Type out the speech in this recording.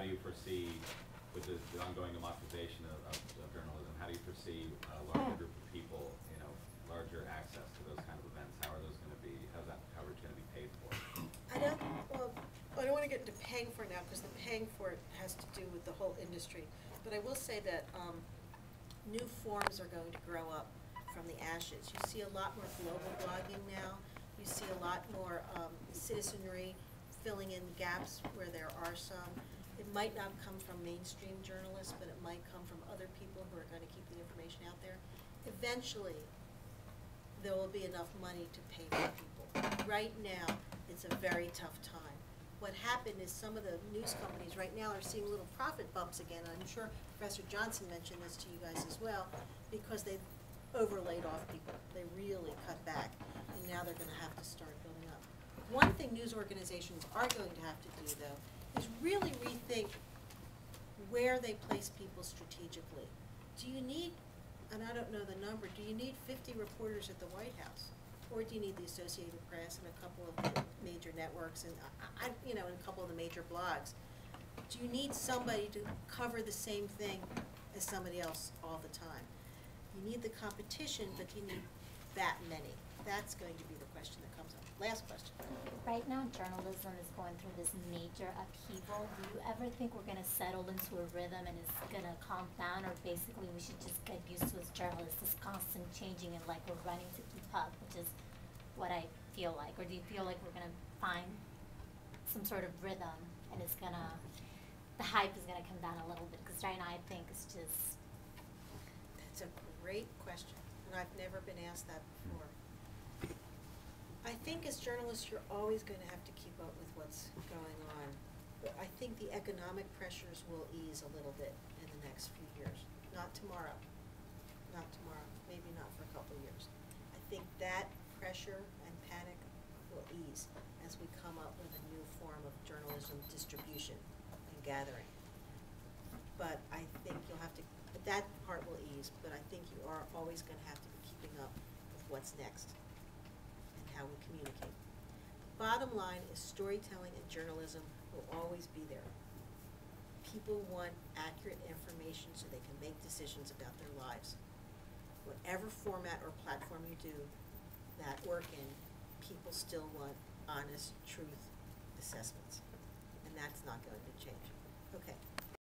do you foresee, with the ongoing democratization of journalism, how do you foresee a larger group of people, larger access to those kind of events? How are those going to be, how are it going to be paid for? I don't want to get into paying for it now, because the paying for it has to do with the whole industry. But I will say that new forms are going to grow up from the ashes. You see a lot more global blogging now. You see a lot more citizenry filling in gaps where there are some. It might not come from mainstream journalists, but it might come from other people who are going to keep the information out there. Eventually, there will be enough money to pay for people. Right now, it's a very tough time. What happened is some of the news companies right now are seeing little profit bumps again. I'm sure Professor Johnson mentioned this to you guys as well, because they've overlaid off people. They really cut back, and now they're going to have to start building up. One thing news organizations are going to have to do, though, is really rethink where they place people strategically. Do you need, and I don't know the number, do you need 50 reporters at the White House? Or do you need the Associated Press and a couple of the major networks and, and a couple of the major blogs? Do you need somebody to cover the same thing as somebody else all the time? You need the competition, but you need that many. That's going to be the question that comes up. Last question. Right now, journalism is going through this major upheaval. Do you ever think we're going to settle into a rhythm and it's going to calm down, or basically we should just get used to as journalists this constant changing and like we're running to keep up, which is what I feel like? Or do you feel like we're going to find some sort of rhythm and it's going to, the hype is going to come down a little bit? Because right now I think it's just... That's a great question, and I've never been asked that before. I think as journalists, you're always going to have to keep up with what's going on. But I think the economic pressures will ease a little bit in the next few years. Not tomorrow. Not tomorrow. Maybe not for a couple of years. I think that pressure and panic will ease as we come up with a new form of journalism distribution and gathering. But I think you'll have to, that part will ease, but I think you are always going to have to be keeping up with what's next and how we communicate. Bottom line is storytelling and journalism will always be there. People want accurate information so they can make decisions about their lives. Whatever format or platform you do that work in, people still want honest truth assessments, and that's not going to change. Okay.